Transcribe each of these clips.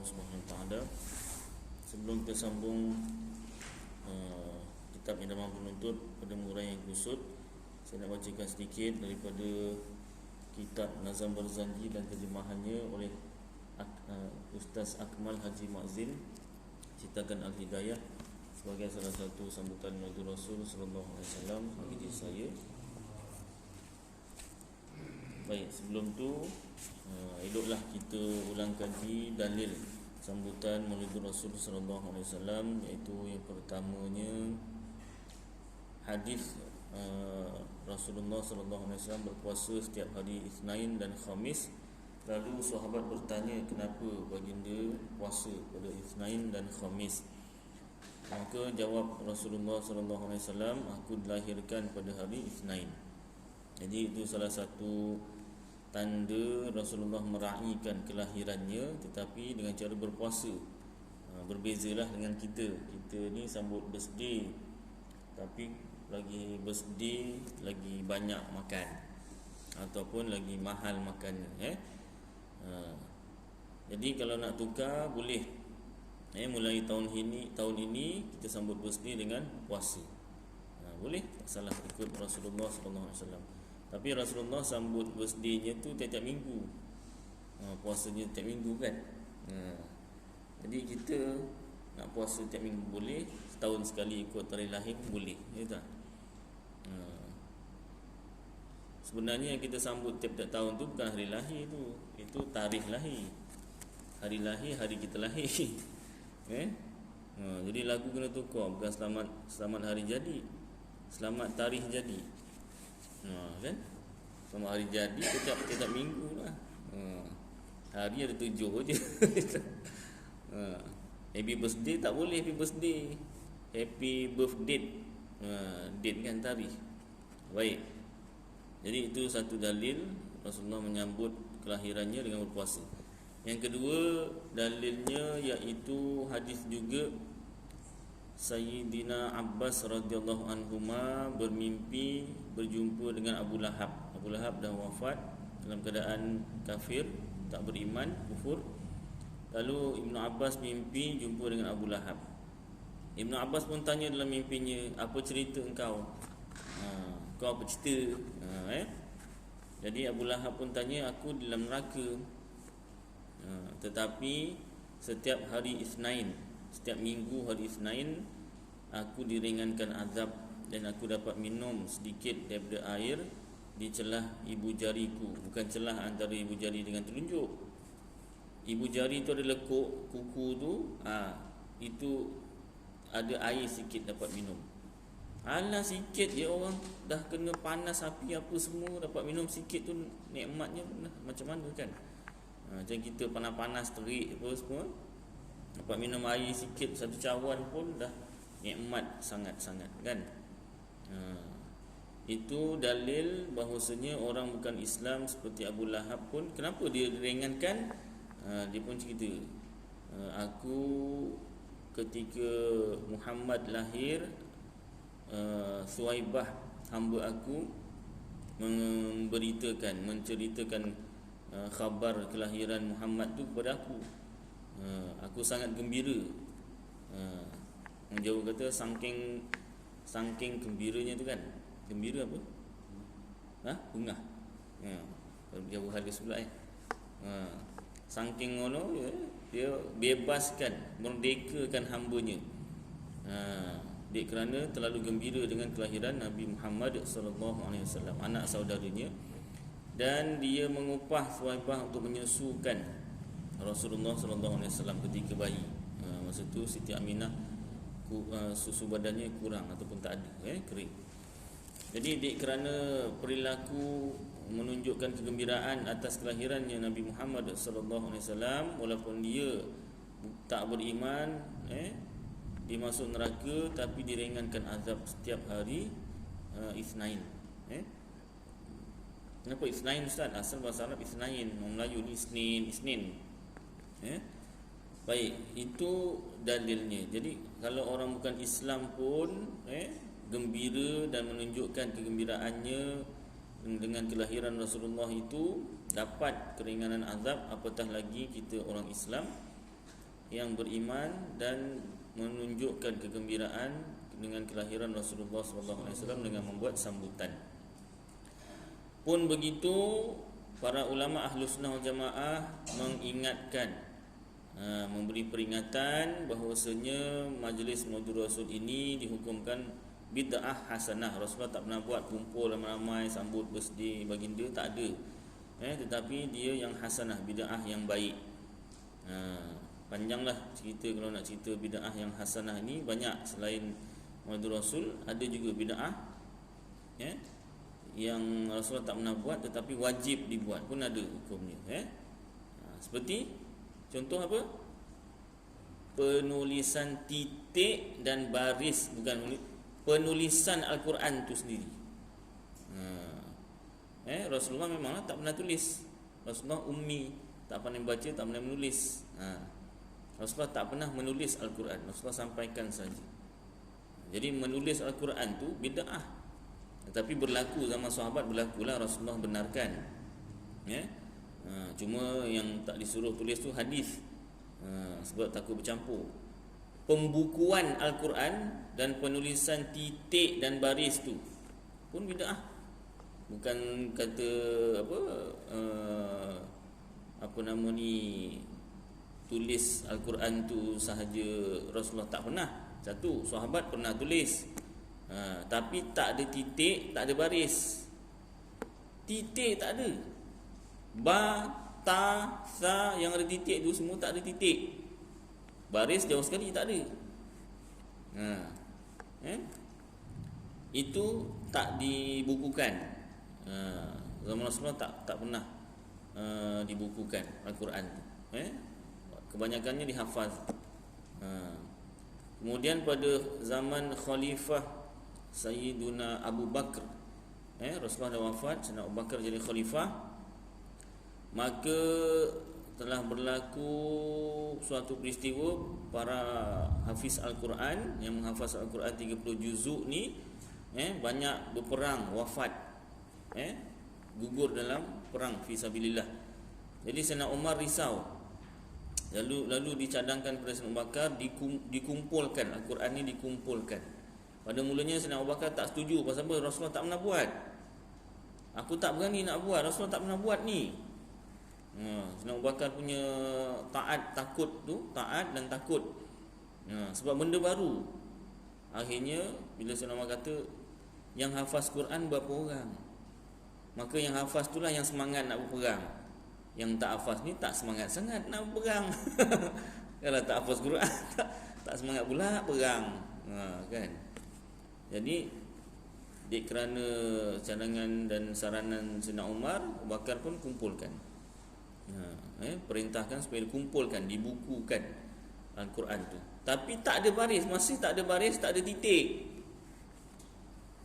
Subhanahu wa taala. Sebelum kita sambung kitab Indaman Penuntut pada murai yang kusut, saya nak bacakan sedikit daripada kitab Nazam Barzanji dan terjemahannya oleh Ustaz Akmal Haji Ma'zin, ciptakan Al-Hidayah, sebagai salah satu sambutan Nabi Rasul sallallahu alaihi wasallam bagi diri saya. Baik, sebelum tu eloklah kita ulang kaji dalil sambutan Maulid Rasul sallallahu alaihi wasallam, iaitu yang pertamanya hadis Rasulullah sallallahu alaihi wasallam berpuasa setiap hari Isnin dan Khamis. Lalu sahabat bertanya kenapa baginda puasa pada Isnin dan Khamis. Maka jawab Rasulullah sallallahu alaihi wasallam, aku dilahirkan pada hari Isnin. Jadi itu salah satu tanda Rasulullah meraihkan kelahirannya, tetapi dengan cara berpuasa. Berbezalah dengan kita. Kita ni sambut birthday, tapi lagi birthday lagi banyak makan ataupun lagi mahal makannya. Jadi kalau nak tukar boleh. Mulai tahun ini kita sambut birthday dengan puasa. Boleh, tak salah, ikut Rasulullah sallallahu alaihi wasallam. Tapi Rasulullah sambut birthday-nya tu tiap-tiap minggu. Puasanya tiap minggu kan. Jadi kita nak puasa tiap minggu boleh, setahun sekali ikut tarikh lahir boleh, ya tak? Sebenarnya yang kita sambut tiap-tiap tahun tu bukan hari lahir tu, itu tarikh lahir. Hari lahir, hari kita lahir. Jadi lagu kena tukar, bukan selamat hari jadi, selamat tarikh jadi. Kan? Selamat hari jadi tiap minggu lah. Hari ada 7 je. Happy birthday tak boleh happy birthday. Happy birthday. Date kan tarikh. Baik. Jadi itu satu dalil Rasulullah menyambut kelahirannya dengan berpuasa. Yang kedua dalilnya iaitu hadis juga Sayyidina Abbas radhiyallahu anhuma bermimpi berjumpa dengan Abu Lahab. Abu Lahab dah wafat dalam keadaan kafir, tak beriman, kufur. Lalu Ibnu Abbas mimpi jumpa dengan Abu Lahab. Ibnu Abbas pun tanya dalam mimpinya, apa cerita engkau? Kau apa cerita? Jadi Abu Lahab pun tanya, aku di dalam neraka. Tetapi setiap hari Isnin, setiap minggu hari Isnin, aku diringankan azab dan aku dapat minum sedikit daripada air di celah ibu jariku. Bukan celah antara ibu jari dengan telunjuk. Ibu jari tu ada lekuk, kuku tu, itu ada air sikit dapat minum. Alah sikit je, orang dah kena panas api apa semua, dapat minum sikit tu nikmatnya macam mana kan? Macam kita panas-panas terik apa semua, dapat minum air sikit satu cawan pun dah nikmat sangat-sangat kan. Itu dalil bahawasanya orang bukan Islam seperti Abu Lahab pun, kenapa dia diringankan? Dia pun cerita, aku ketika Muhammad lahir, Suwaibah hamba aku menceritakan khabar kelahiran Muhammad tu kepada aku. Aku sangat gembira. Orang Jawa kata saking gembiranya tu kan. Gembira apa? Bungah. Jawa harga sebelah saking ngono dia bebaskan, merdekakan hambanya. Kerana terlalu gembira dengan kelahiran Nabi Muhammad sallallahu alaihi wasallam, anak saudaranya. Dan dia mengupah Suwaibah untuk menyusukan Rasulullah sallallahu alaihi wasallam ketika bayi. Masa tu Siti Aminah susu badannya kurang ataupun tak ada, kering. Jadi kerana perilaku menunjukkan kegembiraan atas kelahirannya Nabi Muhammad sallallahu alaihi wasallam, walaupun dia tak beriman, dia masuk neraka, tapi diringankan azab setiap hari Isnin. Kenapa Isnin Ustaz? Asal bahasa Arab Isnin, orang Melayu ni Isnin. Baik, itu dalilnya. Jadi kalau orang bukan Islam pun gembira dan menunjukkan kegembiraannya dengan kelahiran Rasulullah itu, dapat keringanan azab, apatah lagi kita orang Islam. yang beriman dan menunjukkan kegembiraan dengan kelahiran Rasulullah SAW dengan membuat sambutan. Pun begitu, para ulama Ahlus Sunnah wal Jamaah mengingatkan, memberi peringatan bahawasanya majlis Maulid Rasul ini dihukumkan bid'ah hasanah. Rasulullah tak pernah buat kumpul ramai-ramai sambut birthday baginda, tak ada. Tetapi dia yang hasanah, bid'ah yang baik. Panjanglah cerita kalau nak cerita bid'ah yang hasanah ni, banyak. Selain Maulid Rasul ada juga bid'ah yang Rasulullah tak pernah buat tetapi wajib dibuat, pun ada hukumnya. Seperti contoh apa? Penulisan titik dan baris, bukan penulisan Al-Quran tu sendiri. Rasulullah memanglah tak pernah tulis. Rasulullah ummi, tak pandai baca, tak pandai menulis. Rasulullah tak pernah menulis Al-Quran, Rasulullah sampaikan saja. Jadi menulis Al-Quran tu bid'ah. Tetapi berlaku zaman sahabat, berlakulah, Rasulullah benarkan. Cuma yang tak disuruh tulis tu hadis, sebab takut bercampur. Pembukuan Al-Quran dan penulisan titik dan baris tu pun bid'ah. Bukan kata apa nama ni, tulis Al-Quran tu sahaja Rasulullah tak pernah. Satu, sahabat pernah tulis, tapi tak ada titik, tak ada baris. Titik tak ada. Ba, ta, sa yang ada titik tu semua tak ada titik. Baris jauh sekali tak ada. Itu tak dibukukan. Zaman Rasulullah tak pernah dibukukan Al-Quran tu. Kebanyakannya dihafaz. Kemudian pada zaman Khalifah Sayyiduna Abu Bakar, Rasulullah dah wafat, Sayyidina Abu Bakar jadi khalifah, maka telah berlaku suatu peristiwa. Para hafiz Al-Quran yang menghafaz Al-Quran 30 juzuk ni banyak berperang, wafat, gugur dalam perang fisabilillah. Jadi Sayyidina Umar risau, lalu dicadangkan kepada Sayyidina Abu Bakar, dikumpulkan Al-Quran ni, dikumpulkan. Pada mulanya Sayyidina Abu Bakar tak setuju. Pasal apa? Rasulullah tak pernah buat. Aku tak berani nak buat, Rasulullah tak pernah buat ni. Sayyidina Abu Bakar punya taat dan takut. Sebab benda baru. Akhirnya bila Sayyidina Umar kata, yang hafaz Quran berapa orang? Maka yang hafaz itulah yang semangat nak berperang. Yang tak hafaz ni tak semangat sangat nak berperang. Kalau tak hafaz Quran tak semangat pula perang. Kan? Jadi kerana cadangan dan saranan Sayyidina Umar, Abu Bakar pun kumpulkan. Perintahkan supaya dikumpulkan, dibukukan Al-Quran tu. Tapi tak ada baris, masih tak ada baris, tak ada titik.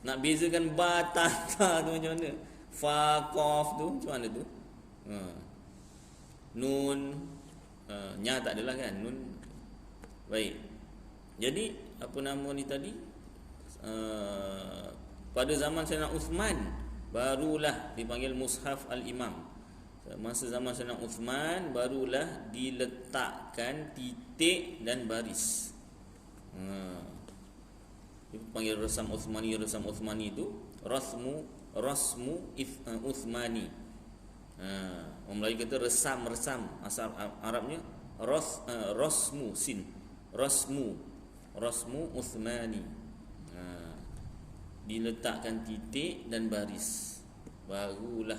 Nak bezakan ba, ta, ta tu macam mana? Fa, qaf tu macam mana tu? Nun, nya tak adalah kan? Nun. Baik. Jadi apa nama ni tadi? Pada zaman Sayyidina Uthman barulah dipanggil Mushaf Al-Imam. Masa zaman Sayyidina Uthman barulah diletakkan titik dan baris. Dipanggil Rasam Uthmani. Rasam Uthmani itu Rasmu Uthmani. Orang Melayu kata resam. Asal Arabnya Rasmu sin. Rasmu Uthmani. Diletakkan titik dan baris, barulah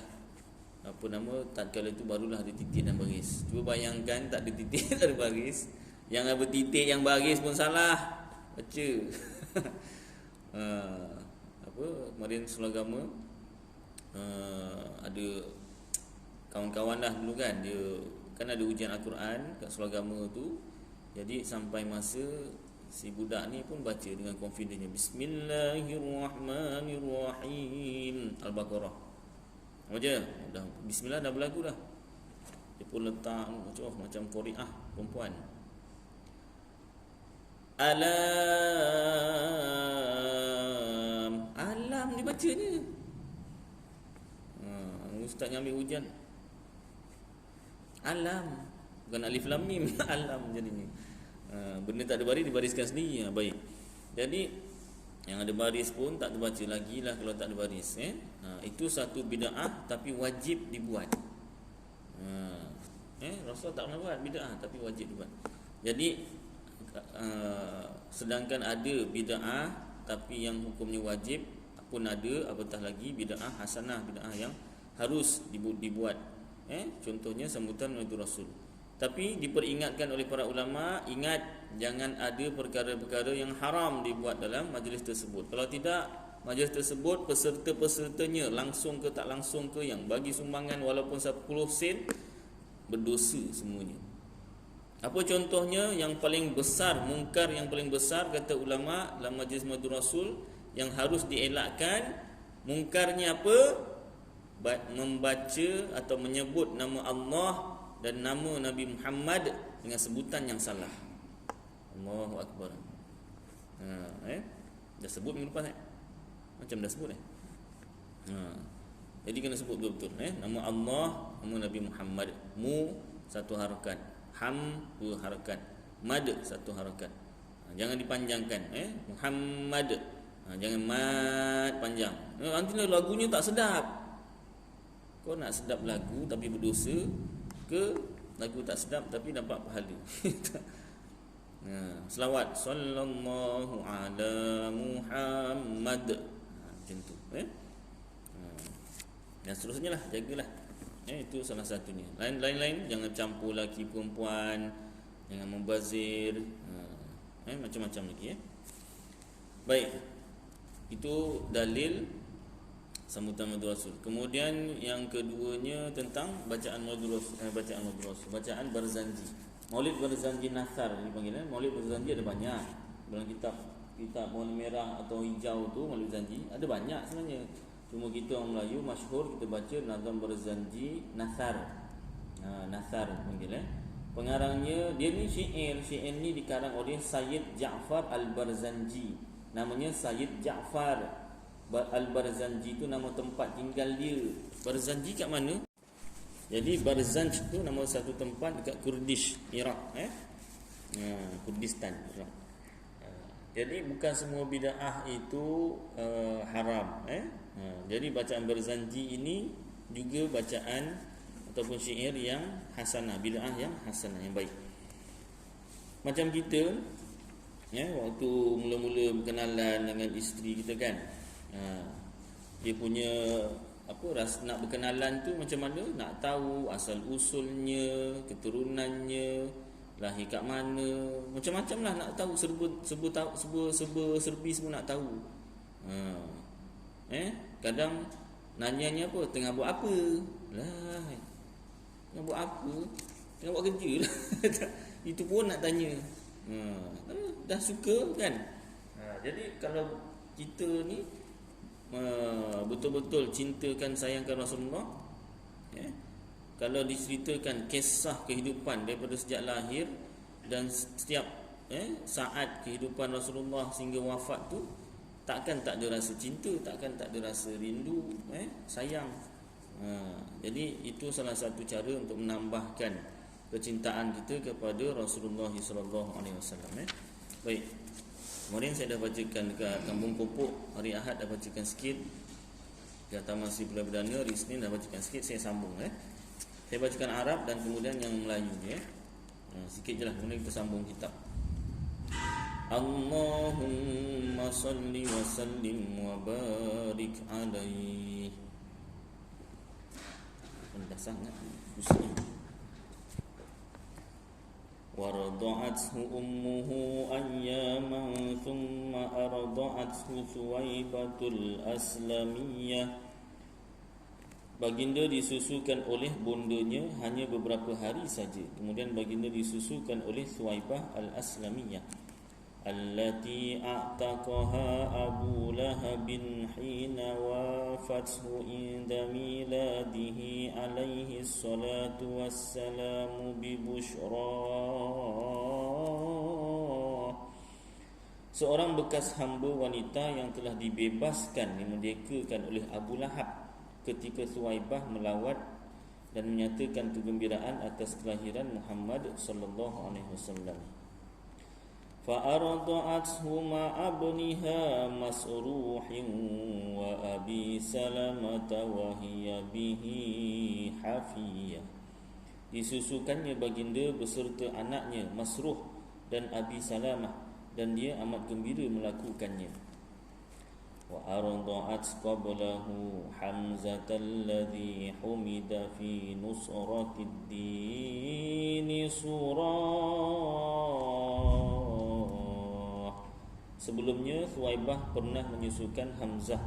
apa nama, tatkala itu barulah ada titik dan baris. Cuba bayangkan tak ada titik tak ada baris, yang ada titik yang baris pun salah baca. Kemarin Selagama ada kawan-kawan dah dulu kan, dia kan ada ujian Al-Quran kat Selagama tu. Jadi sampai masa si budak ni pun baca dengan confidentnya, Bismillahirrahmanirrahim, Al-Baqarah. Baca dah bismillah, dah berlaku dah. Dia pun letak macam qari'ah perempuan. Alam dibacanya. Ustaz yang ambil ujian, alam. Bukan alif lam mim. Alam jadinya. Benda tak ada baris dibariskan sendiri. Baik. Jadi yang ada baris pun tak terbaca lagi lah kalau tak ada baris. Itu satu bid'ah tapi wajib dibuat. Rasul tak pernah buat bid'ah tapi wajib dibuat. Jadi sedangkan ada bid'ah tapi yang hukumnya wajib pun ada, apatah lagi bid'ah hasanah, bid'ah yang harus dibuat. Contohnya sambutan Maulid Rasul. Tapi diperingatkan oleh para ulama, ingat jangan ada perkara-perkara yang haram dibuat dalam majlis tersebut. Kalau tidak, majlis tersebut peserta-pesertanya langsung ke tak langsung ke, yang bagi sumbangan walaupun 10 sen, berdosa semuanya. Apa contohnya yang paling besar, mungkar yang paling besar kata ulama dalam majlis Maulid Rasul yang harus dielakkan? Mungkarnya apa? Membaca atau menyebut nama Allah dan nama Nabi Muhammad dengan sebutan yang salah. Allahu Akbar. Dah sebut minggu lepas macam dah sebut Jadi kena sebut betul-betul nama Allah, nama Nabi Muhammad. Mu satu harakat, ham dua harakat, mad satu harakat. Jangan dipanjangkan Muhammad. Jangan mad panjang. Nanti lagunya tak sedap. Kau nak sedap lagu tapi berdosa, ke lagu tak sedap tapi dapat pahala. Selawat sallallahu ala Muhammad. Macam tu dan seterusnya lah, jagalah. Itu salah satunya. Lain-lain jangan campur laki perempuan, jangan membazir, macam-macam lagi Baik. Itu dalil sambutan Maulid Rasul. Kemudian yang keduanya tentang bacaan Maulid Rasul, bacaan Barzanji. Maulid Barzanji Nathar dipanggil. Maulid Barzanji ada banyak. Dalam kitab warna merah atau hijau tu Maulid Barzanji ada banyak sebenarnya. Cuma kita orang Melayu masyhur kita baca Nazam Barzanji Nathar. Nathar dipanggil Pengarangnya dia ni syair ni dikarang oleh Sayyid Ja'far Al-Barzanji. Namanya Sayyid Ja'far Al-Barzanji tu nama tempat tinggal dia. Barzanji kat mana? Jadi Barzanj tu nama satu tempat dekat Kurdish, Iraq Kurdistan, Iraq. Jadi bukan semua bid'ah itu haram Jadi bacaan Barzanji ini juga bacaan ataupun syair yang hasanah, bid'ah yang hasanah, yang baik. Macam kita waktu mula-mula berkenalan dengan isteri kita kan, dia punya nak berkenalan tu macam mana, nak tahu asal usulnya, keturunannya, lahir kat mana, macam-macam lah nak tahu, serba-serbi semua nak tahu. Kadang nanyanya apa, tengah buat apa lah, tengah buat apa, tengah buat kerja lah. Itu pun nak tanya. Dah suka kan. Jadi kalau kita ni betul-betul cintakan, sayangkan Rasulullah, kalau diceritakan kisah kehidupan daripada sejak lahir dan setiap saat kehidupan Rasulullah sehingga wafat tu, takkan tak ada rasa cinta, takkan tak ada rasa rindu, sayang. Jadi itu salah satu cara untuk menambahkan kecintaan kita kepada Rasulullah sallallahu alaihi wasallam. Baik. Kemarin saya dah bacakan dekat Kampung Kopok, hari Ahad dah bacakan sikit. Dekat Taman Sri Pulau Perdana, hari Isnin dah bacakan sikit, saya sambung Saya bacakan Arab dan kemudian yang Melayu je sikit je lah, kemudian kita sambung kitab. Allahumma salli wa sallim wa barik alaihi. Dah sangat pusing. وَرَضَعَتْهُ أُمُّهُ أَيَّامًا ثُمَّ أَرْضَعَتْهُ ثُوَيْبَةُ الْأَسْلَمِيَّةِ. Baginda disusukan oleh bundanya hanya beberapa hari saja. Kemudian baginda disusukan oleh Thuwaibah Al-Aslamiyah, allati a'taqaha Abu Lahabin hina wafathu inda miladihi alaihi salatu wassalamu bi bushra. Seorang bekas hamba wanita yang telah dibebaskan, dimerdekakan oleh Abu Lahab ketika Thuwaibah melawat dan menyatakan kegembiraan atas kelahiran Muhammad sallallahu alaihi wasallam. فأرضعته مع ابنها مسروح وأبي سلمة وهي به حفية. Disusukannya baginda beserta anaknya Masruh dan Abi Salamah, dan dia amat gembira melakukannya. وأرضعت قبله حمزة الذي حمد في نصرة الدين صراح. Sebelumnya Thuwaibah pernah menyusukan Hamzah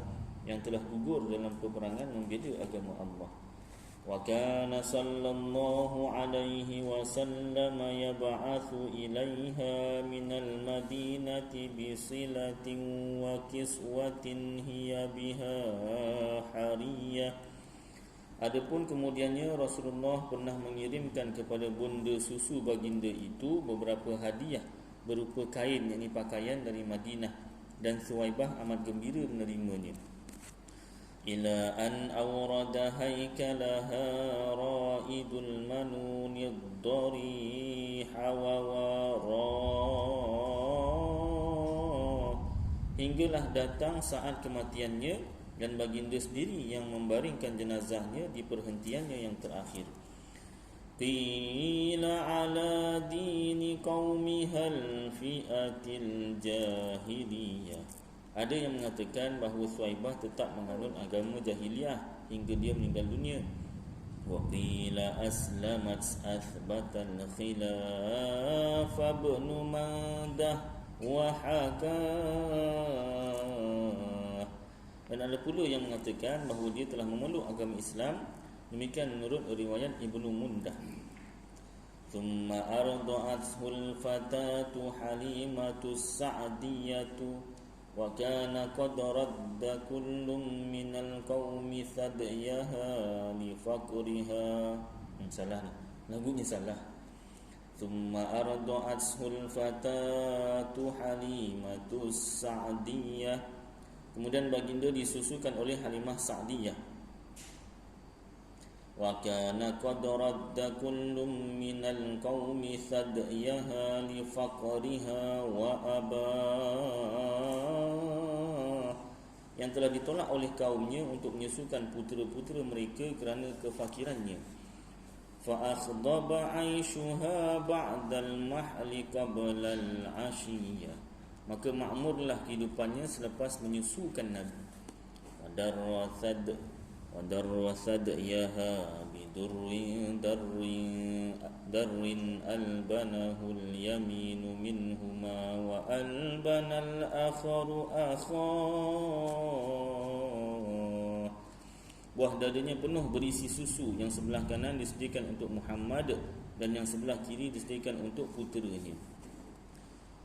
yang telah gugur dalam peperangan membela agama Allah. Wa kana sallallahu alaihi wasallam yab'athu ilaiha minal madinati bisilatin wa kiswatin hiya biha hariyah. Adapun kemudiannya Rasulullah pernah mengirimkan kepada bunda susu baginda itu beberapa hadiah berupa kain, yakni pakaian dari Madinah, dan Thuwaibah amat gembira menerimanya. Ila an awrada haikalaha raidul manuni ad-dariha wa wara. Hinggalah datang saat kematiannya dan baginda sendiri yang membaringkan jenazahnya di perhentiannya yang terakhir. Qila ala dini qawmiha al-fi'atil jahiliyah. Ada yang mengatakan bahawa Thuwaibah tetap menganut agama jahiliyah hingga dia meninggal dunia. Wa qila aslamat athbatal khilaf ibn Mandah wa hakah. Dan ada pula yang mengatakan bahawa dia telah memeluk agama Islam. Demikian menurut riwayat Ibnu Mundah. Thumma arda'athu al-fatatu Halimatu Sa'diyatu wa kana qad radda kullum minal qaumi thadyaha li faqriha. Salah ni, lagunya salah. Thumma arda'athu al-fatatu Halimatu Sa'diyah. Kemudian baginda disusukan oleh Halimah Sa'diyah. Wa kana qad radda kullum minal qaumi thadyaha li faqriha wa abah. Yang telah ditolak oleh kaumnya untuk menyusukan putera-putera mereka kerana kefakirannya. Fa akhdaba 'aishuha ba'dal mahli qabla al-'ashiyah. Maka makmurlah kehidupannya selepas menyusukan Nabi. Wadarwasad yaha bidurrin darrin albanahul yaminu minhuma wa albanal akharu akhah. Buah dadanya penuh berisi susu, yang sebelah kanan disediakan untuk Muhammad dan yang sebelah kiri disediakan untuk puteranya.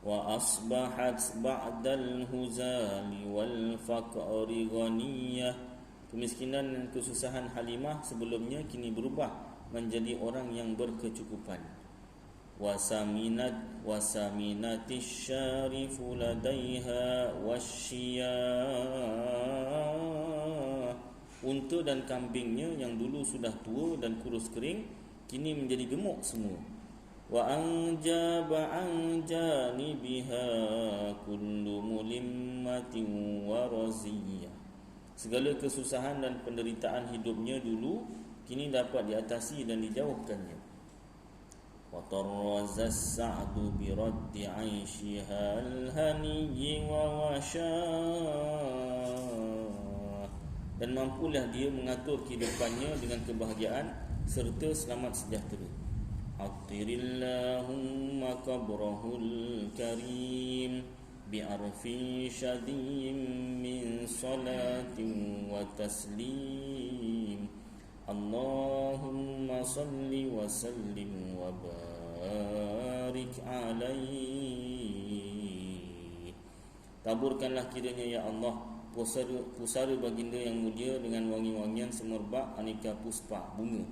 Wa asbahat ba'dal huzali wal faqri ghaniyah. Kemiskinan dan kesusahan Halimah sebelumnya kini berubah menjadi orang yang berkecukupan. Wasaminatis syarifu ladaiha wasyiyah. Unta dan kambingnya yang dulu sudah tua dan kurus kering kini menjadi gemuk semua. Wa anjaba anjanibiha kullu mulimmatin wa raziyah. Segala kesusahan dan penderitaan hidupnya dulu kini dapat diatasi dan dijauhkannya. Wa tarrazas sa'du bi raddi 'aishiha al-haniyyi wa washah. Dan mampulah dia mengatur kehidupannya dengan kebahagiaan serta selamat sejahtera. Attirillahumma qabrahul karim bi'arfi syadim min salatin wa taslim. Allahumma salli wa sallim wa barik alaihi. Taburkanlah kiranya ya Allah pusara baginda yang mulia dengan wangi-wangian semerbak aneka puspa bunga,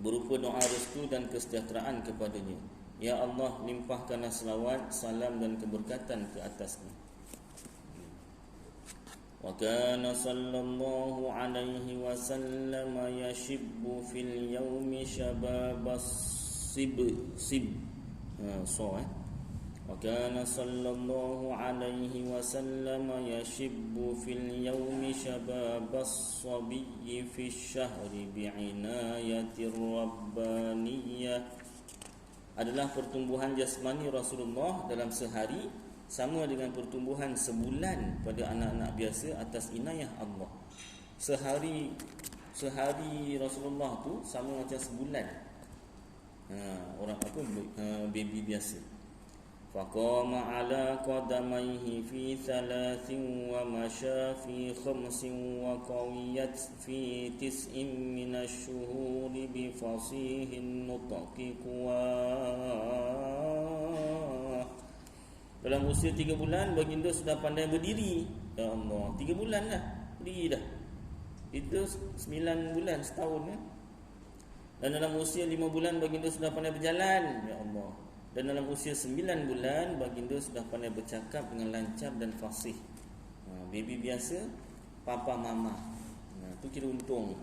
berupa doa restu dan kesejahteraan kepadanya. Ya Allah, limpahkanlah selawat, salam dan keberkatan ke atasnya. وكان صلى الله عليه وسلم يشب في اليوم شباب الصب وكان صلى الله عليه وسلم يشب في اليوم شباب الصبي في الشهر بعناية الربانية. Adalah pertumbuhan jasmani Rasulullah dalam sehari sama dengan pertumbuhan sebulan pada anak-anak biasa atas inayah Allah. Sehari Rasulullah tu sama macam sebulan. Orang apa baby biasa. Faqama ala qadamaihi fi 3 wa masya fi 5 wa qawiyat fi 9 min asy-syuhuri bi fasihin nutqi quwa. Dalam usia 3 bulan baginda sudah pandai berdiri. Ya Allah, 3 bulan dah berdiri dah. Itu 9 bulan, setahun ya. Dan dalam usia 5 bulan baginda sudah pandai berjalan. Ya Allah. Dan dalam usia 9 bulan baginda sudah pandai bercakap dengan lancar dan fasih. Baby biasa, papa mama. Tu kira untung.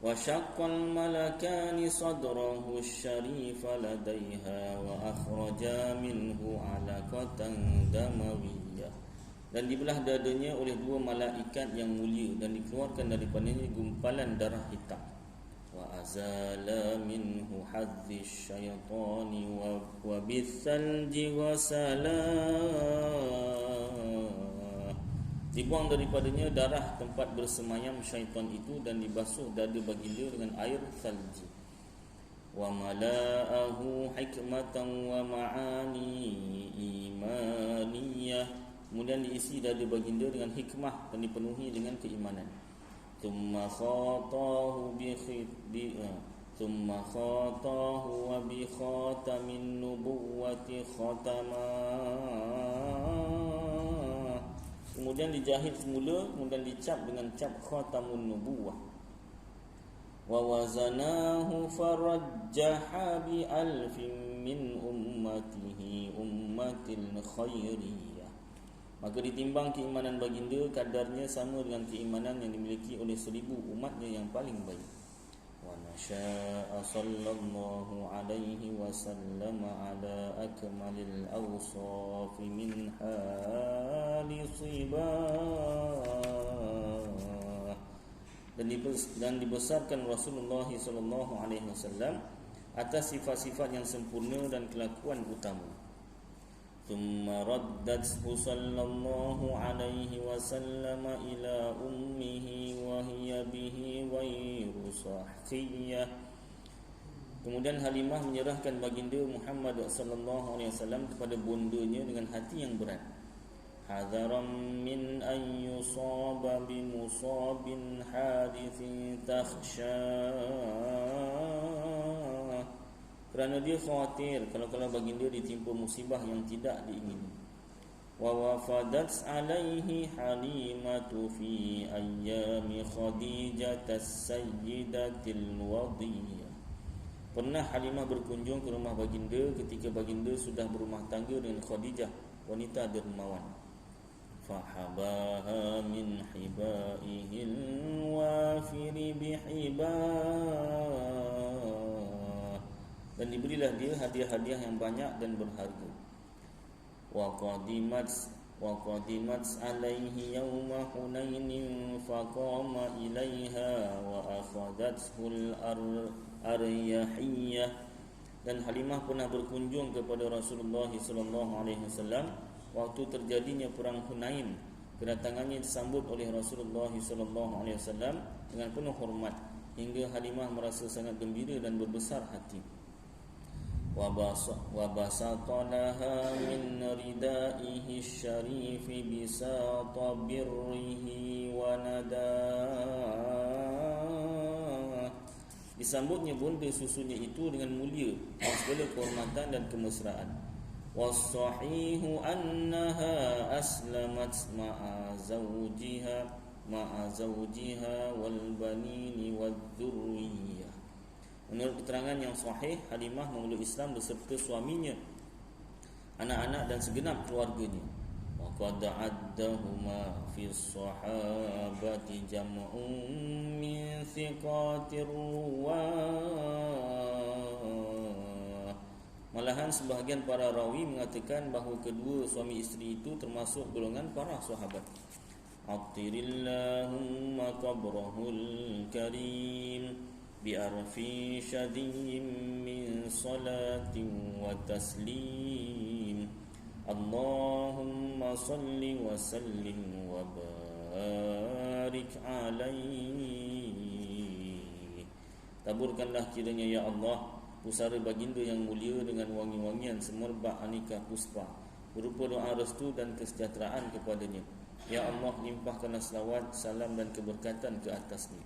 Wa syaqqal malakani sadrahu syarifa ladaiha wa akhraja minhu alaqatan damawiyah. Dan dibelah dadanya oleh 2 malaikat yang mulia dan dikeluarkan daripadanya gumpalan darah hitam. Wa azala minhu hadhish syaitani wa bithalji wa salam. Dibuang daripadanya darah tempat bersemayam syaitan itu dan dibasuh dada baginda dengan air salji. Wa mala'ahu hikmatan wa ma'ani imaniyah. Kemudian diisi dada baginda dengan hikmah dan dipenuhi dengan keimanan. Thumma khatahu wa bi khatamin nubuwati khatama. Kemudian dijahit semula, kemudian dicap dengan cap khatamun nubuwah. Wa wazanahu farajjaha bi alfin min ummatihi ummatil khairiyah. Maka ditimbang keimanan baginda, kadarnya sama dengan keimanan yang dimiliki oleh 1000 umatnya yang paling baik. Wa nasya'a sallallahu alaihi wasallam ala akmalil awsafi min hali sibah. Dan dibesarkan Rasulullah sallallahu alaihi wasallam atas sifat-sifat yang sempurna dan kelakuan utama. ثم ردته صلى الله عليه وسلم إلى أمه وهي به غير صحية. Kemudian Halimah menyerahkan baginda Muhammad sallallahu alaihi wasallam kepada bondanya dengan hati yang berat. Hadaram min an yusaba bi musabin hadithin takhsha. Kerana dia khawatir kalau baginda ditimpa musibah yang tidak diingini. Wa wafadat alaihi Halimatu fi ayyami Khadijah as-sayyidatil wadiyah. Pernah Halimah berkunjung ke rumah baginda ketika baginda sudah berumah tangga dengan Khadijah, wanita dermawan. Fahabaha min hibaihil wafiri bihibah. Dan diberilah dia hadiah-hadiah yang banyak dan berharga. Wa qadimat alaihi yawma Hunainin faqama ilaiha wa akhadathul aryahiyah. Dan Halimah pernah berkunjung kepada Rasulullah sallallahu alaihi wasallam waktu terjadinya perang Hunain. Kedatangannya disambut oleh Rasulullah sallallahu alaihi wasallam dengan penuh hormat hingga Halimah merasa sangat gembira dan berbesar hati. Wa basata laha min ridaihi syarifi bisata birrihi wa nadah. Disambutnya bonda susunya itu dengan mulia dan segala kehormatan dan kemesraan. Was-sahihu annaha aslamat ma'a zawjiha wal banini wad-dhurriyyah. Menurut keterangan yang sahih, Halimah memeluk Islam beserta suaminya anak-anak dan segenap keluarganya. Wa qad addahuma fi sahabati jam'un min thiqatir ruwah. Malahan sebahagian para rawi mengatakan bahawa kedua suami isteri itu termasuk golongan para sahabat. Attirillahumma qabrahul karim bi'arfi syadiyyin min salatin wa taslim. Allahumma salli wa sallim wa barik alaihi. Taburkanlah kiranya ya Allah pusara baginda yang mulia dengan wangi-wangian semerbak aneka puspa berupa doa restu dan kesejahteraan kepadanya. Ya Allah, limpahkanlah selawat, salam dan keberkatan ke atasnya.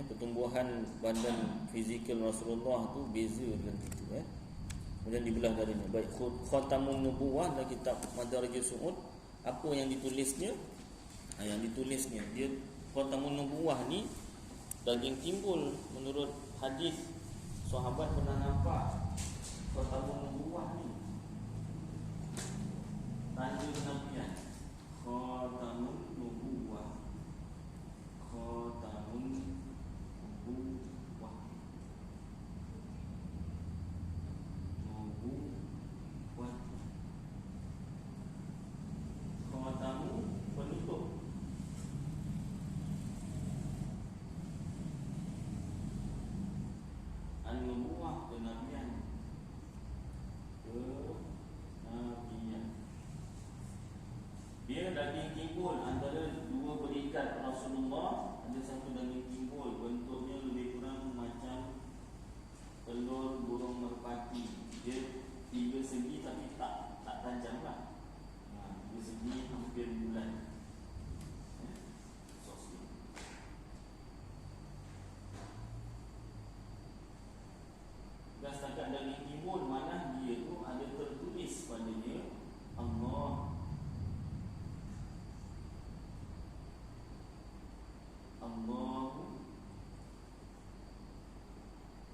Pertumbuhan badan fizikal Rasulullah tu beza dengan kita. Kemudian dibelah darinya. Baik Khatamun Nubuwah dalam kitab Madarijus Su'ud, apa yang ditulisnya? Yang ditulisnya dia Khatamun Nubuwah ni daging timbul menurut hadis. Sahabat pernah nampak Khatamun Nubuwah ni tanda kenabian. Khatamun Nubuwah, Khatamun Nubuwah, Nubuwah, Khatamu penutup. An-Nubuwah kenabian, kenabian. Dia daging timbul antara dua berikat Rasulullah. Ada satu daging timbul, bentuknya lebih kurang macam telur burung merpati. Dia tiga segi tapi tak tajam lah. Tiga segi hampir bulan. Dan setakat daging timbul, mana dia tu ada tertulis padanya Allah, Allahu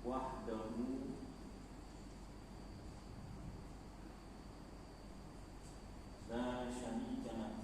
wahdahu la syarika lahu.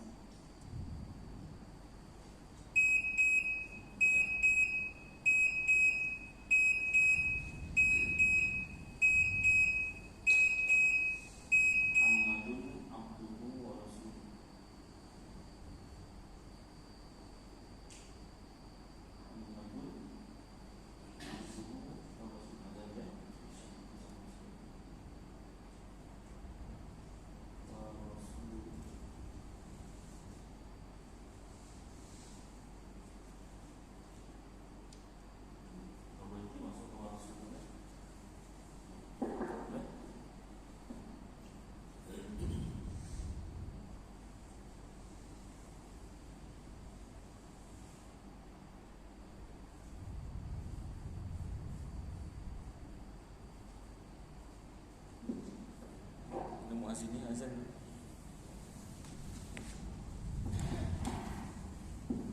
Sini azan.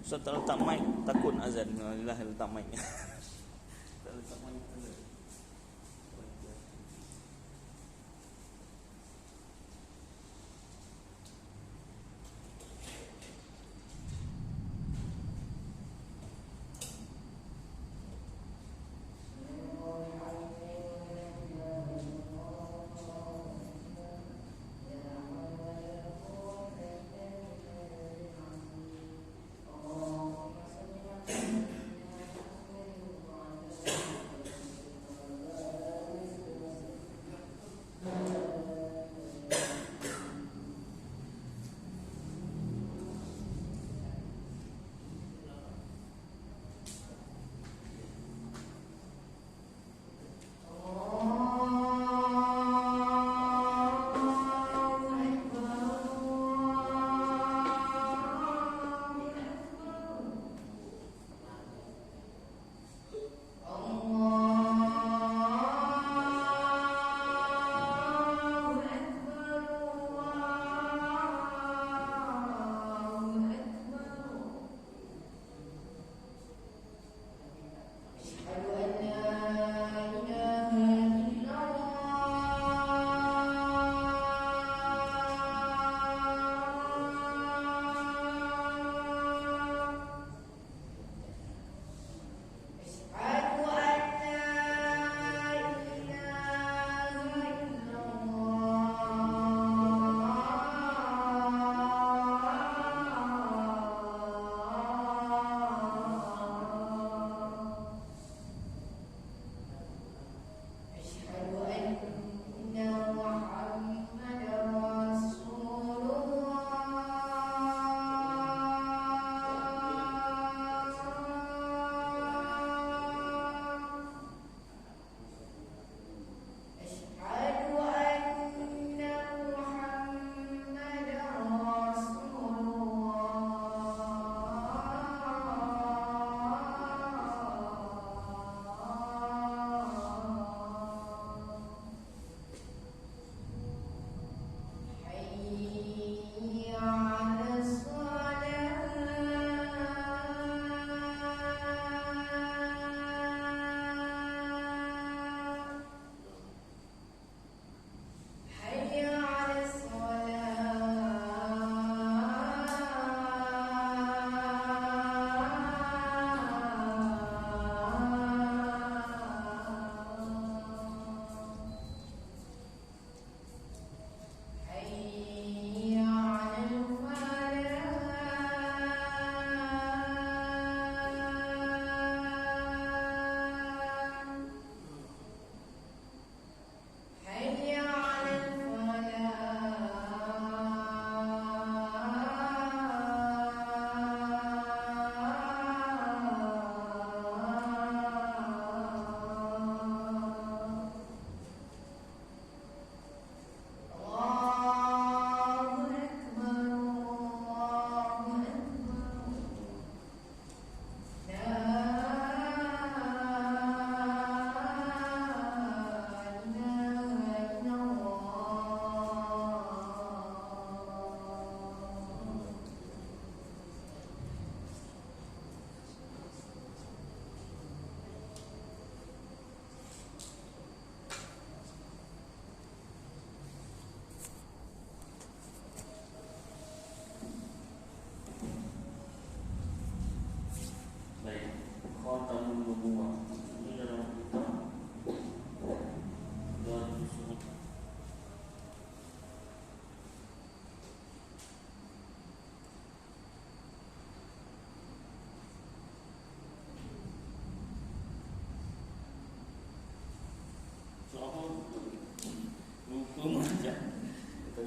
Ustaz tak letak mic, takut azan. Alhamdulillah letak mic. Tak letak mic azan.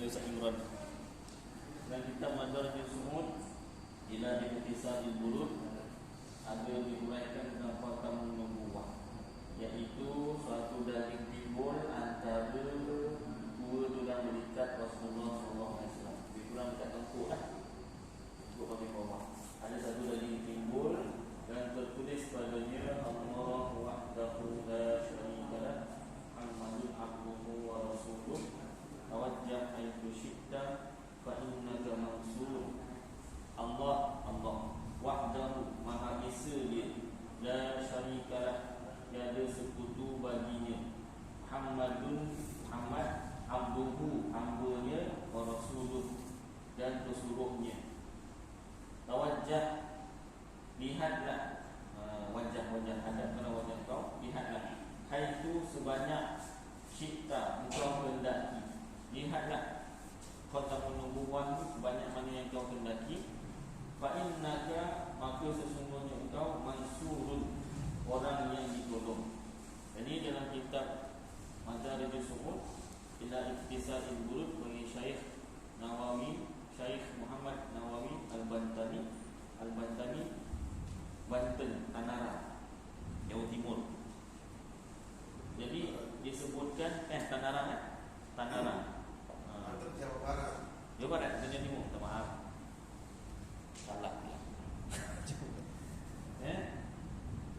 Tanya Ustaz Imran. Dan kita Madarajul Sumud ila Intisal Bulud ada diuraikan tentang Khatam Nubuwah, iaitu suatu daging timbul antara dua tulang belikat Rasulullah SAW. Lebih kurang dekat tengkuk lah, tengkuk bagian bawah. Ada satu daging timbul dan tertulis padanya Allah wahdahu la syarika lah, Muhammadun abduhu wa rasuluh, tawajjah haitsu syi'ta fa innaka mansur. Allah wahdahu, maha esa dia, la syarikalah, tiada sekutu baginya, Muhammad abduhu, hambanya, wa rasuluh, dan pesuruhnya. Tawajjah, lihatlah, wajah-wajah, hadapkanlah wajah kau, lihatlah, haitsu sebanyak syi'ta, engkau hendaki, lihatlah Khatamun Nubuwah itu sebanyak mana yang kau hendaki. Fa innaka, maka sesungguhnya engkau mansurun, orang yang ditolong. Jadi dalam kitab Madarajul Sumud ila Iktisa'il Bulud bagi Syekh Nawawi, Syekh Muhammad Nawawi Al-Bantani, Banten, Tanara, Jawa Timur. Jadi disebutkan Tanara. Jawa Barat. Jawa Barat, Jawa Timur. Minta maaf. Salah pula.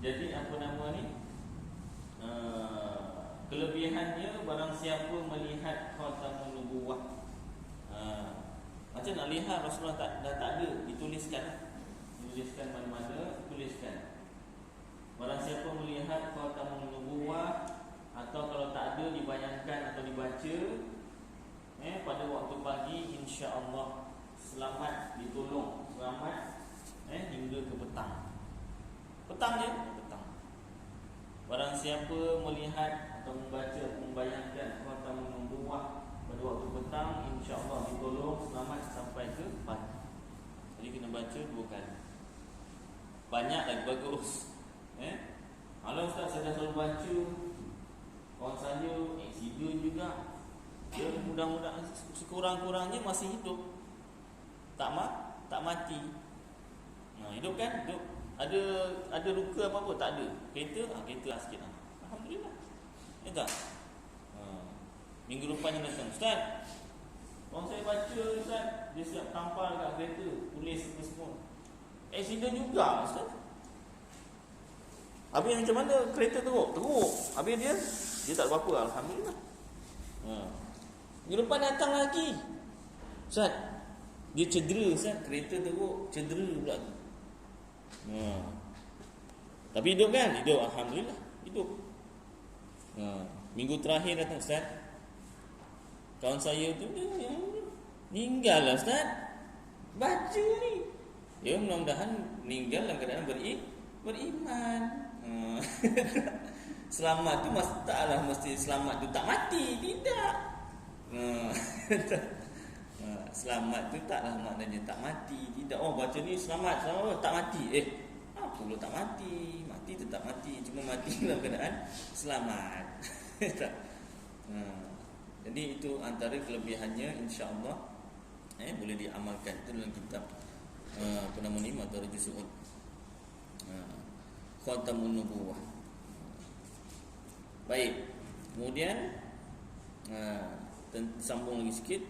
Jadi apa nama ni? Kelebihannya, barang siapa melihat Khatamun Nubuwah, macam nak lihat Rasulullah dah tak ada, dituliskan mana-mana, tuliskan. Barang siapa melihat Khatamun Nubuwah, atau kalau tak ada dibayangkan atau dibaca pada waktu pagi, insya-Allah selamat, ditolong, selamat hingga ke petang. Petang je, petang. Barang siapa melihat atau membaca, membayangkan Khatamun Nubuwah pada waktu petang, insya-Allah ditolong, selamat sampai ke pagi. Jadi kena baca 2 kali. Banyak lagi bagus. Kalau Ustaz saya dah selalu baca, kawan saya accident juga. Dia mudah-mudahan sekurang-kurangnya masih hidup, tak mati. Hidup kan? Hidup. Ada luka apa-apa? Tak ada. Kereta lah sikit lah. Alhamdulillah. Ya tak? Minggu depan yang datang, Ustaz, kawan saya baca, Ustaz, dia siap tampal kat kereta, tulis semua. Accident juga, Ustaz. Habis macam mana? Kereta teruk. Habis dia tak apa-apa, alhamdulillah. Minggu depan datang lagi, Ustaz, dia cedera, Ustaz, kereta teruk, cedera pula. Tapi hidup kan? Hidup, alhamdulillah, hidup. Minggu terakhir datang, Ustaz, kawan saya tu dia meninggal lah, Ustaz. Baca ni. Ya, mudah-mudahan meninggal dalam keadaan beriman. Selamat tu taklah mesti selamat tu tak mati, tidak. Selamat tu taklah maknanya tak mati, tidak. Oh, baca ni selamat tak mati. Apa pula tak mati? Mati tetap mati, cuma mati dalam keadaan selamat. Jadi itu antara kelebihannya, insya-Allah boleh diamalkan. Itu dalam kitab apa nama ni, Madarajul Sumud, Khatamun Nubuwah. Baik. Kemudian sambung lagi sikit.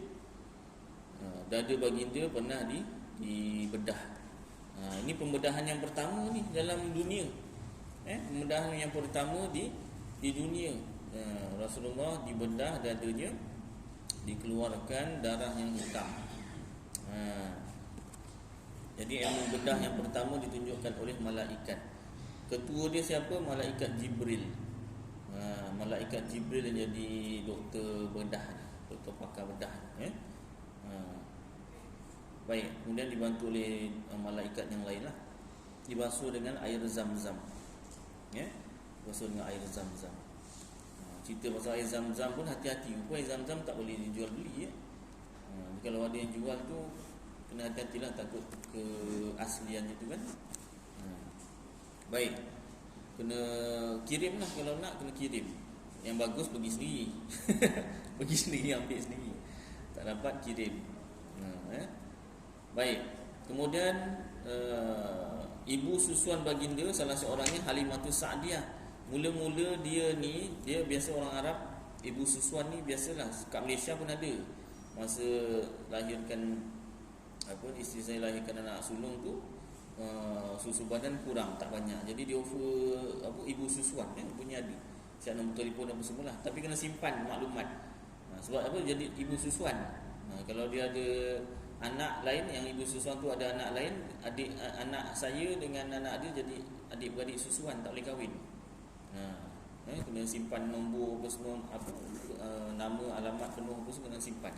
Dada baginda pernah dibedah. Ini pembedahan yang pertama ni dalam dunia. Pembedahan yang pertama di dunia. Rasulullah dibedah dadanya, dikeluarkan darah yang hitam. Jadi ilmu bedah yang pertama ditunjukkan oleh malaikat. Ketua dia siapa? Malaikat Jibril. Malaikat Jibril yang jadi doktor bedah, doktor pakar bedah. Baik, kemudian dibantu oleh malaikat yang lain lah. Dibasuh dengan air Zam-Zam. Basuh dengan air Zam-Zam. Cerita pasal air Zam-Zam pun hati-hati. Air Zam-Zam tak boleh dijual beli. Kalau ada yang jual tu, kena hati-hatilah, takut keasliannya tu kan. Baik, kena kirim lah. Kalau nak kena kirim. Yang bagus pergi sendiri. Pergi sendiri, ambil sendiri. Tak Tak dapat kirim. Baik. Kemudian ibu susuan baginda salah seorangnya Halimatus Sa'diyah. Mula-mula dia biasa orang Arab, ibu susuan ni biasalah kat Malaysia pun ada. Masa lahirkan isteri saya lahirkan anak sulung tu, susu badan kurang, tak banyak. Jadi dia offer ibu susuan punya ada. Siap nombor telefon apa semualah. Tapi kena simpan maklumat. Sebab jadi ibu susuan. Kalau dia ada anak lain, yang ibu susuan tu ada anak lain, anak saya dengan anak dia jadi adik-beradik susuan, tak boleh kahwin. Kena simpan nombor apa semua, nama, alamat penuh apa semua kena simpan.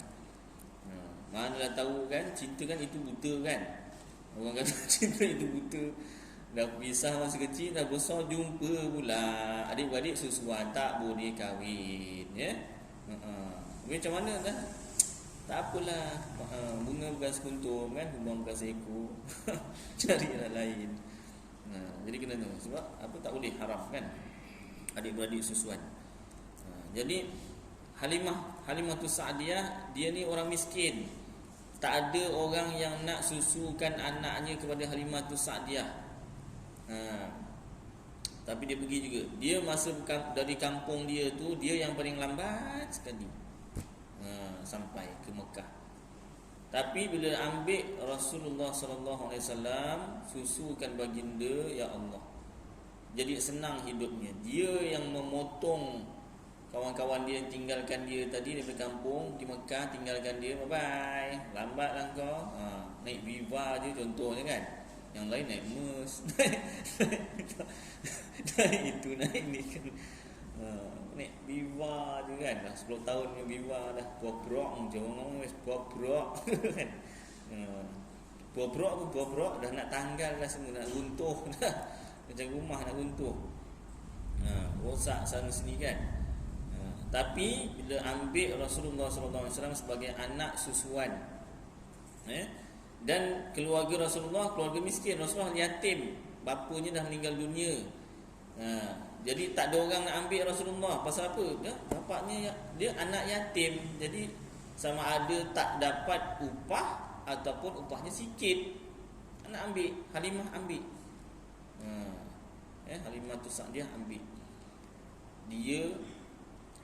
Manalah tahu kan, cinta kan itu buta kan. Orang kata cinta itu buta. Dah pisah masa kecil, dah besar jumpa pula. Adik-beradik susuan, tak boleh kahwin, ya. Macam mana dah? Tak apalah, bunga bukan sekuntum kan, bunga bukan seekor. Cari yang lain. Jadi kena tahu. Sebab tak boleh, haram kan, adik-beradik susuan. Jadi Halimatus Sa'diyah, dia ni orang miskin. Tak ada orang yang nak susukan anaknya kepada Halimatus Sa'diyah. Tapi dia pergi juga. Dia masa dari kampung dia tu, dia yang paling lambat sekali sampai ke Mekah. Tapi bila ambil Rasulullah sallallahu alaihi wasallam, susukan baginda, ya Allah, jadi senang hidupnya. Dia yang memotong kawan-kawan dia yang tinggalkan dia tadi daripada kampung di Mekah, tinggalkan dia, bye bye, lambatlah kau. Naik Viva je contohnya kan. Yang lain naik Merc, naik itu, naik ni kan. Naik Viva je kan. Dah 10 tahun ni Viva dah. Puak-puak je orang ngomong, puak-puak kan. Puak-puak dah nak tanggal dah semua, nak runtuh dah. Macam rumah nak runtuh. Rosak sana sini kan. Tapi bila ambil Rasulullah SAW sebagai anak susuan, dan keluarga Rasulullah keluarga miskin, Rasulullah yatim, bapanya dah meninggal dunia. Jadi tak ada orang nak ambil Rasulullah. Pasal apa? Bapaknya dia anak yatim. Jadi sama ada tak dapat upah ataupun upahnya sikit, nak ambil. Halimah ambil. Halimatus Sa'diyah ambil. Dia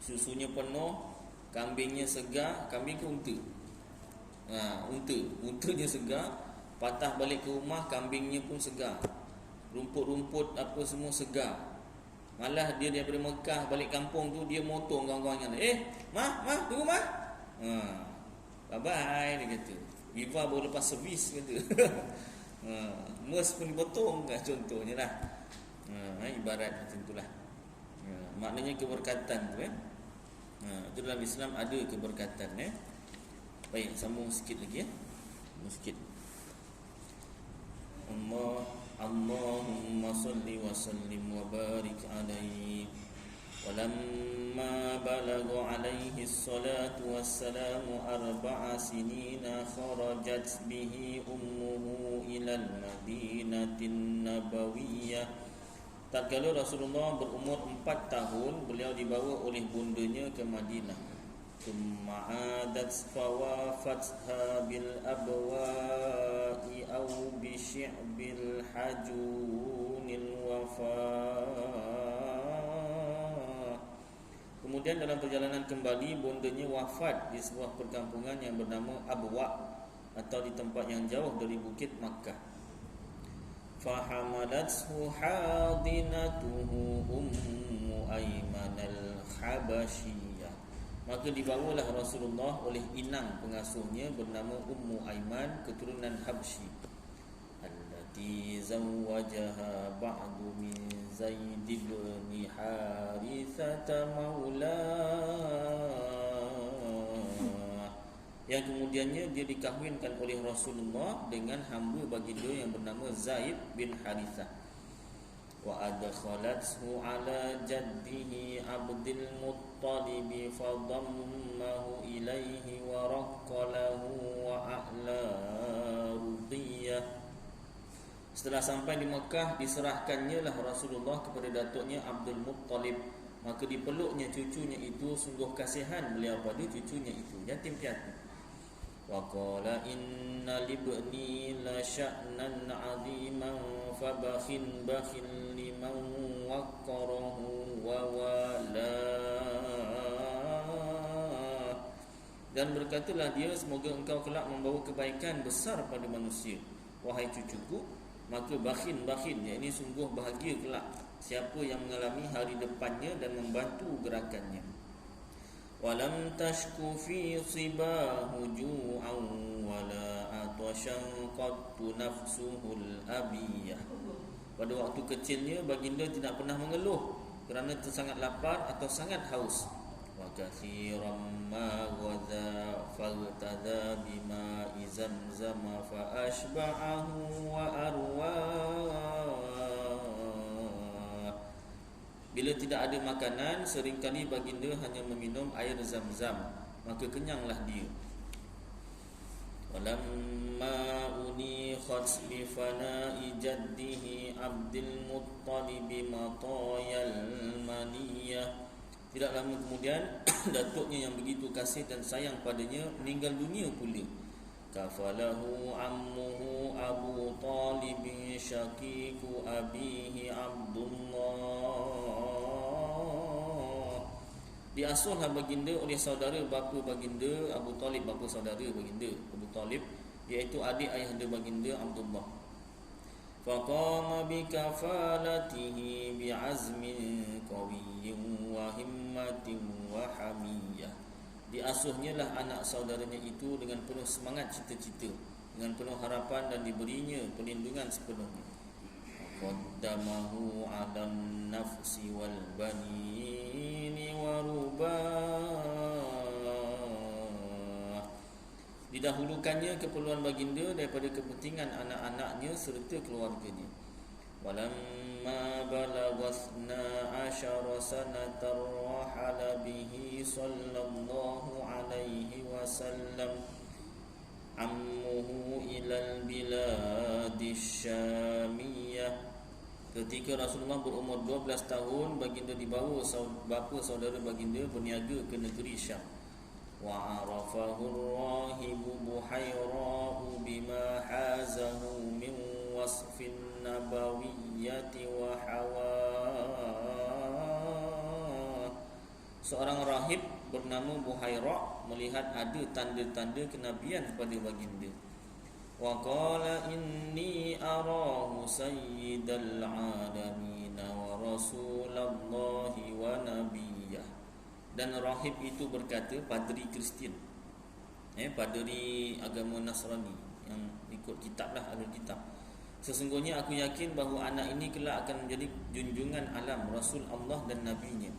susunya penuh, kambingnya segar. Kambing ke unta? Untanya segar. Patah balik ke rumah, kambingnya pun segar. Rumput-rumput apa semua segar. Malah dia daripada Mekah balik kampung tu, dia motong kawan-kawannya. Mah, tunggu mah. Bye-bye dia kata. Viva baru lepas servis kata. Merc pun dipotong kan, contohnya lah. Ibarat macam itulah. Maknanya keberkatan tu itu dalam Islam ada keberkatan. Baik, sambung sikit lagi sikit. Allahumma salli wa sallim wa barik alaihi. Walamma balagha alaihi salatu wassalamu 4 sinina kharajat bihi ummuhu ila al-Madinatin Nabawiyyah. Tatkala Rasulullah berumur 4 tahun, beliau dibawa oleh bundanya ke Madinah. Thumma adat fawafatha bil abwa'i aw bi syi'bil hajunil wafa. Kemudian dalam perjalanan kembali, bundanya wafat di sebuah perkampungan yang bernama Abwa', atau di tempat yang jauh dari bukit Makkah. Fahamalathu hadinatuhu ummu Aiman al-Habasyiyah. Maka dibawalah Rasulullah oleh inang pengasuhnya bernama Ummu Aiman, keturunan Habsyi. Allati zawwajaha ba'du min Zaid bin Harithah maula, yang kemudiannya dia dikahwinkan oleh Rasulullah dengan hamba baginda yang bernama Zaid bin Harithah. Wa adkhalathu ala jaddihi Abdul Muttalib fadammahu ilaihi wa raqalahu wa a'la rudiyah. Setelah sampai di Mekah, diserahkannya lah Rasulullah kepada datuknya Abdul Muttalib. Maka dipeluknya cucunya itu, sungguh kasihan beliau pada cucunya itu, yatim piatu. Wa qala inna libni la sya'nan 'aziman fabakhin bakhin liman waqqarahu wa wala. Dan berkatalah dia, semoga engkau kelak membawa kebaikan besar pada manusia, wahai cucuku. Maka bakhin, yakni sungguh bahagia kelak siapa yang mengalami hari depannya dan membantu gerakannya. Walam tashku fi sibahu ju'an wala atashan qattu nafsuhul abiyah. Pada waktu kecilnya baginda tidak pernah mengeluh kerana sangat lapar atau sangat haus. Wa kathiran ma ghadha faltada bima zamzam fa ashba'ahu wa arwa. Bila tidak ada makanan, seringkali baginda hanya meminum air zam-zam, maka kenyanglah dia. Walamma unikhat bi fana'i jaddihi Abdul Muttalib matayal maniyah. Tidak lama kemudian datuknya yang begitu kasih dan sayang padanya meninggal dunia pula. Kafalahu ammuhu Abu Talib syaqiqu abihi Abdullah. Diasuhlah baginda oleh saudara bapa baginda Abu Talib, bapa saudara baginda Abu Talib, iaitu adik ayahanda baginda Abdullah. Faqama bikafalatihi bi'azmin qawiyyin wa himmatin wa hamiyah. Diasuhnya lah anak saudaranya itu dengan penuh semangat cita-cita, dengan penuh harapan, dan diberinya perlindungan sepenuhnya. Qaddamahu 'alan nafsi wal banini wa rubah. Didahulukannya keperluan baginda daripada kepentingan anak-anaknya serta keluarganya. Walamma balaghathna 'ashara sanatan rahala bihi sallallahu alaihi wasallam ammuhu ilal biladish syamiyah. Ketika Rasulullah berumur 12 tahun, baginda dibawa bapa saudara baginda berniaga ke negeri Syam. Wa arafahu ar-rahibu Buhaira'u bima hazahu min wasfin nabawiyyati wa hawa. Seorang rahib bernama Buhaira' melihat ada tanda-tanda kenabian pada baginda. Wa qala inni arahu sayyidal alamin wa rasulallahi wa nabiyyah. Dan rahib itu berkata, padri Kristian, padri agama Nasrani yang ikut kitablah, Ahlul Kitab, sesungguhnya aku yakin bahawa anak ini kelak akan menjadi junjungan alam, Rasul Allah dan Nabinya.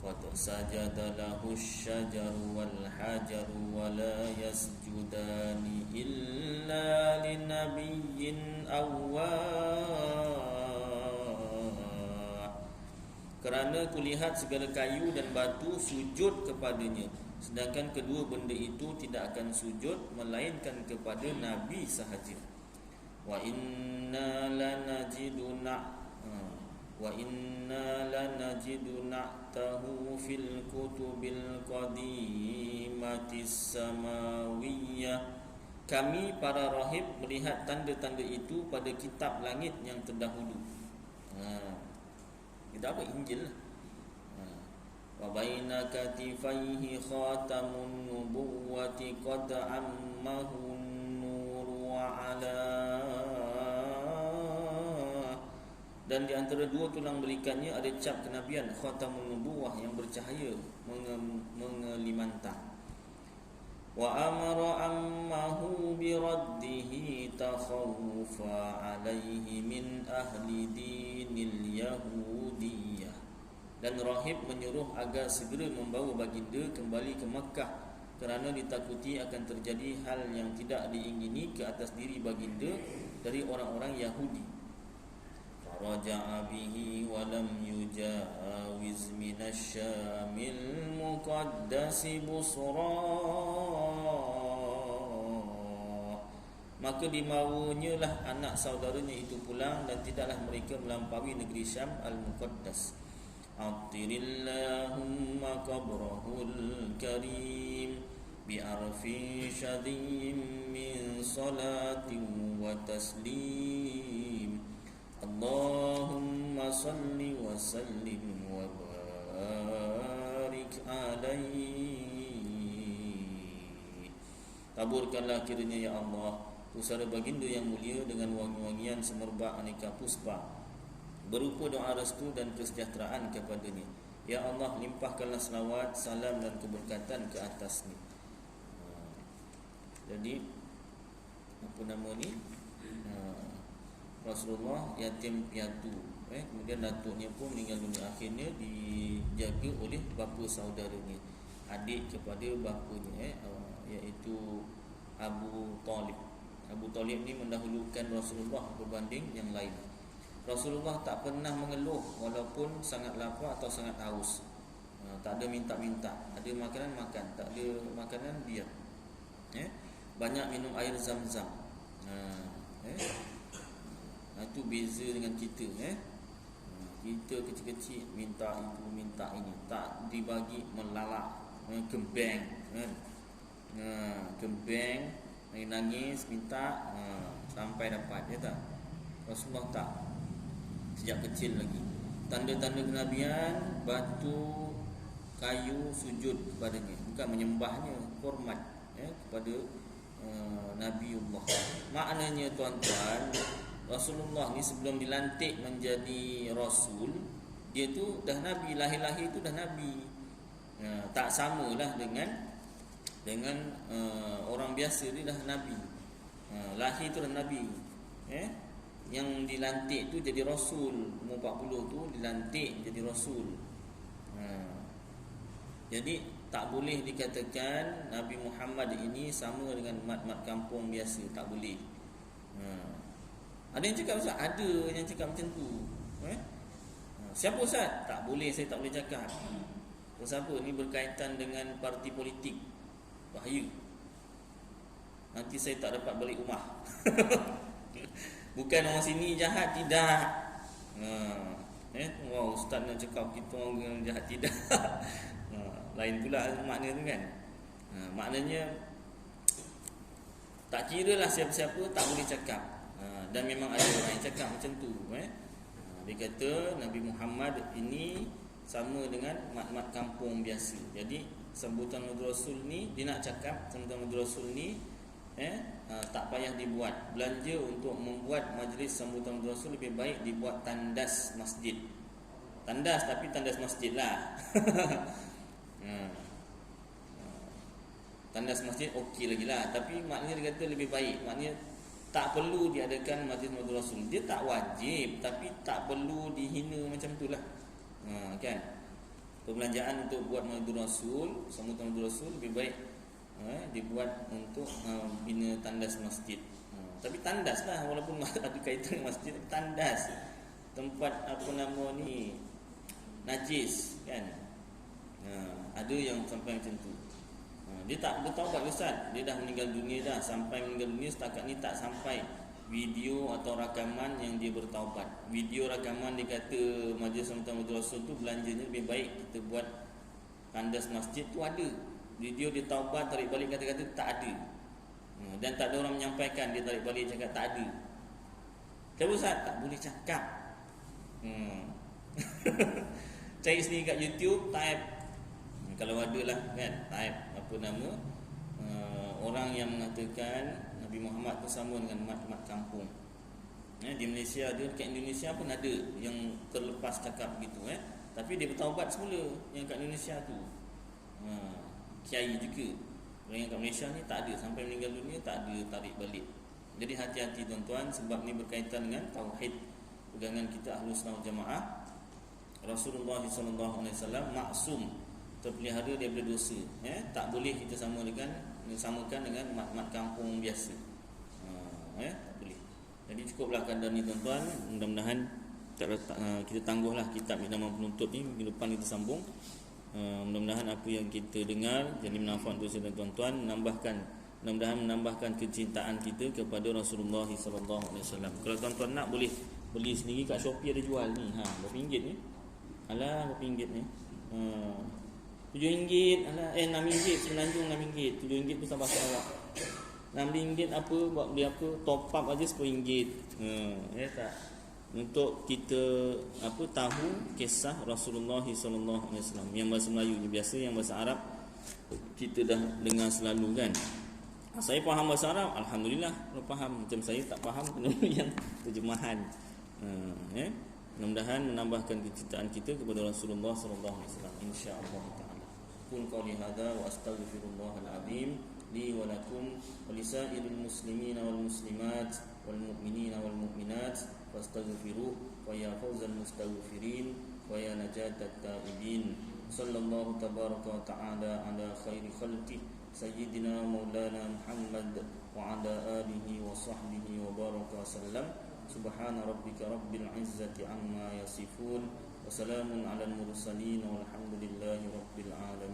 Qad sajada lahu asy-syajaru wal hajaru wa la yasjudani illa linabiyyin awwah. Kerana kulihat segala kayu dan batu sujud kepadanya, sedangkan kedua benda itu tidak akan sujud melainkan kepada Nabi sahaja. Wa inna lanajidu na'tahu fil kutubil qadimatis samawiyah. Kami para rahib melihat tanda-tanda itu pada kitab langit yang terdahulu. Kita apa? Injil lah. Wa baina katifaihi khatamun nubuwati qad ammahu nur wa ala. Dan di antara dua tulang belikannya ada cap kenabian, khatamun nubuwah, yang bercahaya mengelimantah. Wa amara ammahu biraddihi takhawufa alaihi min ahli dinil yahudiyah. Dan rahib menyuruh agar segera membawa baginda kembali ke Makkah kerana ditakuti akan terjadi hal yang tidak diingini ke atas diri baginda dari orang-orang Yahudi. Faraja'a bihi wa lam yujawiz minasyamil muqaddasi Busra. Maka dimawanya lah anak saudaranya itu pulang dan tidaklah mereka melampaui negeri Syam al-Muqaddas. Atirillahumma qabrahul karim bi'arfi syadhim min salatin wa taslim. Allahumma salli wa sallim wa barik alaihi. Taburkanlah kiranya ya Allah pusara baginda yang mulia dengan wangi-wangian semerbak aneka puspa, berupa doa restu dan kesejahteraan kepadanya. Ya Allah, limpahkanlah selawat, salam dan keberkatan ke atasnya. Jadi apa nama ni, Rasulullah yatim piatu, kemudian datuknya pun meninggal dunia. Akhirnya dijaga oleh bapa saudaranya, adik kepada bapanya, iaitu Abu Talib. Abu Talib ni mendahulukan Rasulullah berbanding yang lain. Rasulullah tak pernah mengeluh walaupun sangat lapar atau sangat haus. Tak ada minta-minta. Ada makanan makan, tak ada makanan diam. Banyak minum air zam-zam. Itu beza dengan kita. Kita kecil-kecil minta itu, minta ini, tak dibagi melalak, kembang, kembang, nangis minta sampai dapat, ya tak? Rasulullah tak. Sejak kecil lagi. Tanda-tanda kenabian, batu, kayu, sujud kepadanya, bukan menyembahnya, hormat kepada Nabiullah. Maknanya tuan-tuan, Rasulullah ni sebelum dilantik menjadi Rasul, dia tu dah Nabi, lahir-lahir tu dah Nabi. Tak samalah dengan orang biasa, dia dah Nabi. Lahir tu dah Nabi. Yang dilantik tu jadi Rasul, umur 40 tu dilantik jadi Rasul. Jadi tak boleh dikatakan Nabi Muhammad ini sama dengan mat-mat kampung biasa, tak boleh. Ada yang cakap Ustaz, ada yang cakap macam tu. Siapa Ustaz? Tak boleh, saya tak boleh cakap. Siapa? Ni berkaitan dengan parti politik. Bahaya. Nanti saya tak dapat balik rumah. Bukan orang sini jahat, tidak. Wow, Ustaz nak cakap kita orang jahat, tidak. Lain pula makna tu kan. Maknanya tak kira lah siapa-siapa, tak boleh cakap. Dan memang ada orang yang cakap macam tu. Dia kata Nabi Muhammad ini sama dengan mat-mat kampung biasa. Jadi sambutan Maulid Rasul ni, dia nak cakap sambutan Maulid Rasul ni tak payah dibuat. Belanja untuk membuat majlis sambutan Maulid Rasul lebih baik dibuat tandas masjid. Tandas, tapi tandas masjid lah. Tandas masjid okey lagi lah. Tapi maknanya dia kata lebih baik. Maknanya tak perlu diadakan majlis Maulid Rasul. Dia tak wajib, tapi tak perlu dihina macam tu lah. Kan? Perbelanjaan untuk buat Maulid Rasul, sambutan Maulid Rasul lebih baik dibuat untuk bina tandas masjid. Tapi tandas lah, walaupun ada kaitan dengan masjid, tandas. Tempat apa nama ni, najis kan. Ada yang sampai macam tu. Dia tak bertaubat Ustaz, dia dah meninggal dunia dah. Sampai meninggal dunia setakat ni tak sampai video atau rakaman yang dia bertaubat. Video rakaman dia kata majlis sambutan Maulid Rasul tu belanjanya lebih baik kita buat tandas masjid tu, ada. Video dia taubat, tarik balik kata-kata, tak ada. Dan tak ada orang menyampaikan, dia tarik balik cakap tak ada. Kenapa Ustaz? Tak boleh cakap. Cari sendiri kat YouTube, type, kalau ada lah kan, type apa nama, orang yang mengatakan Nabi Muhammad tu sama dengan mat-mat kampung. Di Malaysia ada, dekat Indonesia pun ada yang terlepas cakap begitu. Tapi dia bertaubat semula yang kat Indonesia tu. Kiai juga. Orang yang kat Malaysia ni tak ada, sampai meninggal dunia tak ada tarik balik. Jadi hati-hati tuan-tuan, sebab ni berkaitan dengan tauhid, pegangan kita Ahlus Sunnah wal Jamaah. Rasulullah SAW maksum, terpelihara daripada dosa. Tak boleh kita samakan dengan mat-mat kampung biasa. Tak boleh. Jadi cukuplah kadar ni tuan-tuan. Mudah-mudahan kita tangguhlah kitab Idaman Penuntut ni. Minggu depan kita sambung. Mudah-mudahan apa yang kita dengar jadi manfaat untuk saya dan tuan-tuan, mudah-mudahan menambahkan kecintaan kita kepada Rasulullah SAW. Kalau tuan-tuan nak, boleh beli sendiri kat Shopee, ada jual ni. Berapa ringgit ni? Alah, berapa ringgit ni? RM7. Alah, RM6 Semenanjung RM6. RM7 tu Sabah Sarawak. RM6 apa, buat beli apa, top up aja RM10. Ya tak? Untuk kita apa tahu kisah Rasulullah sallallahu alaihi wasallam yang bahasa Melayu ni. Biasa yang bahasa Arab kita dah dengar selalu kan. Saya faham bahasa Arab, alhamdulillah. Kalau faham, macam saya tak faham, kena yang terjemahan. Ya. Mudah-mudahan menambahkan kecintaan kita kepada Rasulullah sallallahu alaihi wasallam, insya-Allah taala. Qul qawli hadza wa astaghfirullahal azim li wa lakum wa lisairil muslimina wal muslimat wal mu'minina wal mu'minat fastaghfiruh wa ya fawzal mustaghfirin wa ya najatat taibin. Sallallahu tabaraka wa ta'ala ala khairi khalqih sayyidina maulana Muhammad wa ala alihi wa sahbihi wa baraka sallam. Subhana rabbika rabbil izzati amma yasifun wa salamun alal mursalin walhamdulillahi rabbil alamin.